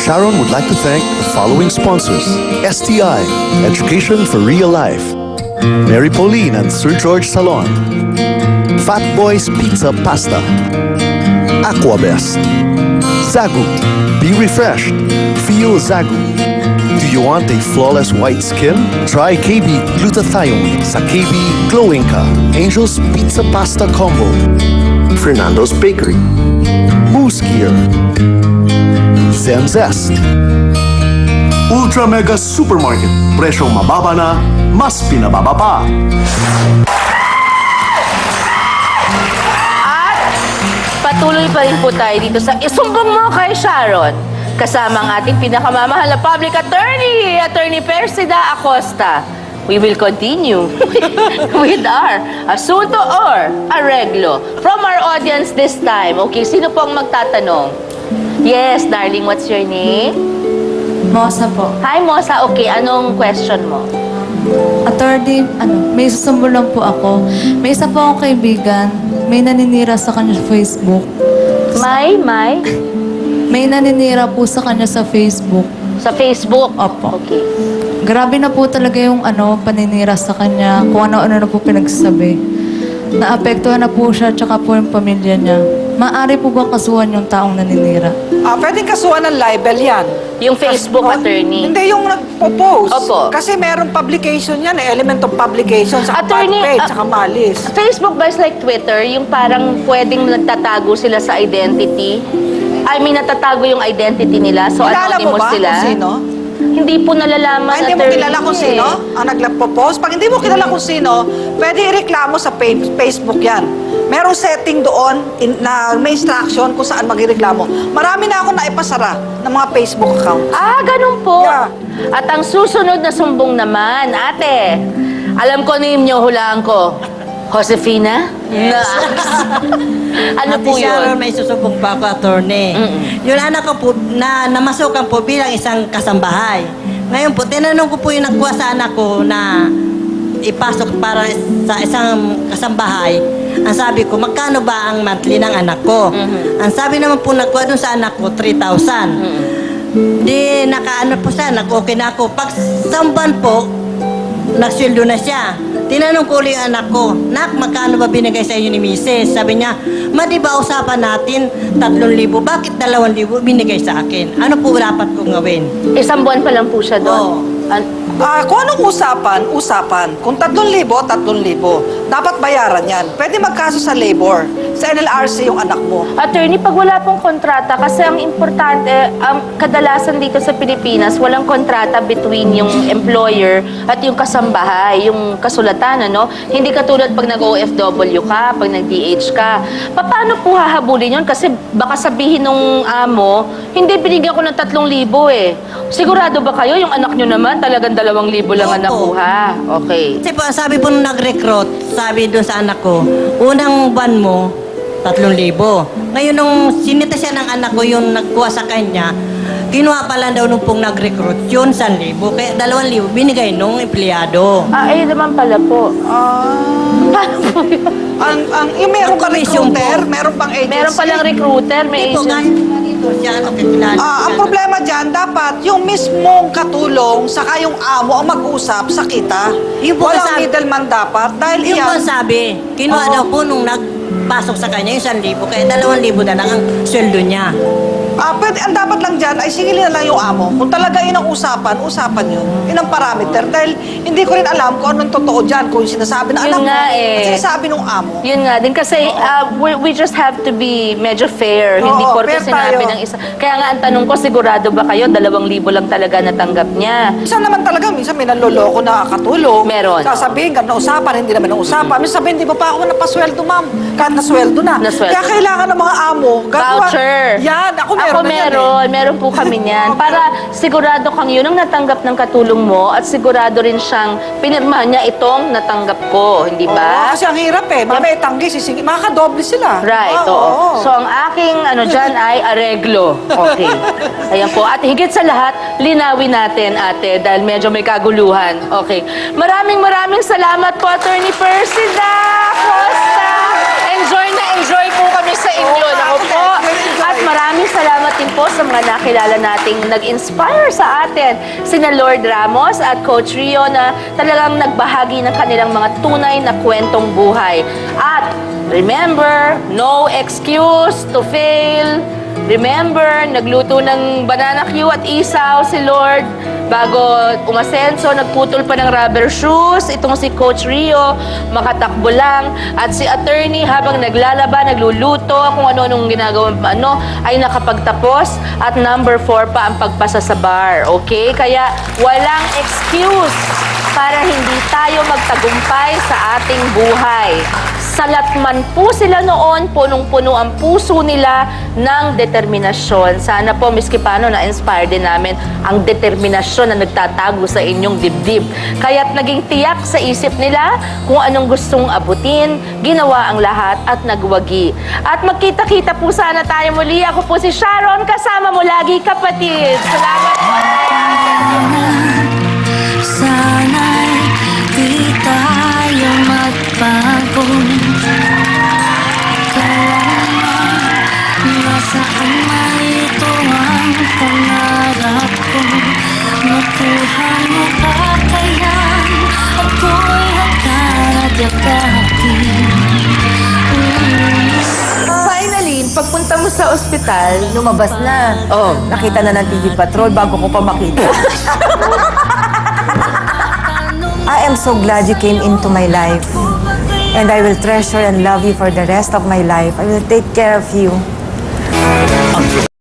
Sharon would like to thank the following sponsors: STI, Education for Real Life; Mary Pauline and Sir George Salon; Fat Boys Pizza Pasta; Aquabest; Zagu, be refreshed, feel Zagu. Do you want a flawless white skin? Try KB Glutathione sa KB Glowing Ka, Angel's Pizza Pasta Combo; Fernando's Bakery; Moose Gear; Zen Zest; Ultra Mega Supermarket, presyong mababa na, mas pinababa pa. At patuloy pa rin po tayo dito sa Isumbong Mo kay Sharon. Kasama ang ating pinakamamahal na public attorney, Attorney Persida Acosta. We will continue with our asunto or areglo from our audience this time. Okay, sino po ang magtatanong? Yes, darling, what's your name? Mosa po. Hi, Mosa. Okay, anong question mo? Attorney, may susumbong lang po ako. May isa po akong kaibigan, may naninira sa kanya sa Facebook. May naninira po sa kanya sa Facebook. Sa Facebook? Opo. Okay. Grabe na po talaga yung paninira sa kanya, kung ano-ano na po pinagsasabi. Naapektuhan na po siya, tsaka po yung pamilya niya. Maaari po ba kasuhan yung taong naninira? Pwedeng kasuhan ng libel yan. Yung Facebook attorney? Hindi, yung nagpo-post. Opo. Kasi merong publication yan, element of publication sa bad Attorney, page, saka malis. Facebook ba is like Twitter? Yung parang pwedeng nagtatago sila sa identity? I mean, natatago yung identity nila, so Kilala mo anonymous ba sila? kung sino? Hindi po nalalaman. Hindi mo kilala kung sino ang nagpo-post? Pag hindi mo kilala kung sino, pwede ireklamo sa Facebook yan. Merong setting doon na may instruction kung saan magreklamo. Marami na ako naipasara ng mga Facebook account. Ah, ganun po. Yeah. At ang susunod na sumbong naman, ate, alam ko ninyo, hulaan ko. Josefina? Yes. Ano Ate po Sharon, yun? may susubong pa ako, attorney. Yung anak ko po, na namasukan po bilang isang kasambahay. Ngayon po, tinanong ko po yung nagkuha sa anak ko na ipasok para sa isang kasambahay. Ang sabi ko, magkano ba ang monthly ng anak ko? Ang sabi naman po nagkuha dun sa anak ko, 3,000. Di nakaano po siya, nag-okay na ako. Pag samban po, nagsweldo na siya. Tinanong ko ulit ang anak ko, Nak, magkano ba binigay sa inyo ni Mrs.? Sabi niya, Ma, di ba usapan natin 3,000? Bakit 2,000 binigay sa akin? Ano po dapat kong gawin? Isang buwan pa lang po siya doon. Kung anong usapan. Kung 3,000, 3,000. Dapat bayaran yan. Pwede magkaso sa labor. Sa NLRC yung anak mo. Attorney, pag wala pong kontrata, kasi ang importante, kadalasan dito sa Pilipinas, walang kontrata between yung employer at yung kasambahay, yung kasulatan, ano? Hindi katulad pag nag-OFW ka, pag nag-DH ka. Paano po hahabulin yun? Kasi baka sabihin nung amo, hindi, binigyan ko ng 3,000 eh. Sigurado ba kayo, yung anak nyo naman, talagang 2,000 lang ang Opo. nakuha? Okay. Kasi po, sabi po nung nag-recruit, sabi doon sa anak ko, unang buwan mo, 3,000. Ngayon, nung sinita siya ng anak ko, yung nagkuha sa kanya, kinuha pala daw nung pong nag-recruit, yun 1,000. Kaya 2,000 binigay nung empleyado. Ayun naman pala po. Paano po yun? Yung meron Ang pa commission recruiter, po. meron pang agency. Meron palang recruiter, may Hindi po, agent. kahit dito siya, kilala Ang siya. problema dyan, dapat yung mismong katulong saka yung amo ang mag-usap sa kita. Yung po Walang sabi- middleman dapat. Dahil Yung po iyan, sabi, kinuha Oo. daw po nung nagpasok sa kanya yung 1,000, kaya 2,000 na lang ang sweldo niya. ang dapat lang dyan ay singilin na lang yung amo. Kung talaga yun ang usapan yun. Yun ang parameter. Dahil hindi ko rin alam kung anong totoo dyan. Kung yung sinasabi ng Yun anak mo, nga eh. at sinasabi ng amo. Yun nga din kasi we just have to be medyo fair. Oo, Hindi porke fair sinabi tayo. ng isa. Kaya nga ang tanong ko, sigurado ba kayo 2,000 lang talaga natanggap niya? Minsan naman talaga, minsan may nanloloko na katulong. Meron. Sasabihin, ganun na usapan, hindi naman na usapan. Minsan sabihin, di ba pa ako napasweldo, ma'am? Kahit nasweldo na. Nasweldo. Kaya kailangan ng mga amo. Voucher. Yan, ako meron na yan eh. Meron po kami niyan. Para sigurado kang yun ang natanggap ng katulong mo at sigurado rin siyang pinirmahan niya itong natanggap ko, hindi Oo, ba? kasi ang hirap eh. Mamaya itanggi, sisingin. Makakadoble sila. Right, Oo, oo. oo. So, ang aking dyan ay areglo. Okay. Ayan po. At higit sa lahat, linawin natin, ate, dahil medyo may kaguluhan. Okay. Maraming salamat po, Attorney Persida Acosta. Enjoy na enjoy po kami sa inyo. Oo, Naku ako po. din. Enjoy. At maraming salamat din po sa mga nakilala nating nag-inspire sa atin. Sina Lord Ramos at Coach Rio na talagang nagbahagi ng kanilang mga tunay na kwentong buhay. At remember, no excuse to fail. Remember, nagluto ng banana Q at isaw si Lord. Bago umasenso, nagputol pa ng rubber shoes. Itong si Coach Rio, makatakbo lang. At si attorney, habang naglalaba, nagluluto, kung ano-anong ginagawa, ay nakapagtapos. At number 4 pa ang pagpasa sa bar. Okay? Kaya walang excuse para hindi tayo magtagumpay sa ating buhay. Salatman po sila noon, punong-puno ang puso nila ng determinasyon. Sana po, miski paano, na-inspire din namin ang determinasyon na nagtatago sa inyong dibdib. Kaya't naging tiyak sa isip nila kung anong gustong abutin, ginawa ang lahat at nagwagi. At magkita-kita po sana tayo muli. Ako po si Sharon, kasama mo lagi, kapatid. Salamat po. Sana'y di tayo magbago. Kailanman nasaan man ito ang pangarap ko. Makuha mo ba kaya ako'y hagdarad yakapin? Finally, pagpunta mo sa ospital, lumabas na. Oh. Nakita na ng TV Patrol bago ko pa makita. I am so glad you came into my life. And I will treasure and love you for the rest of my life. I will take care of you.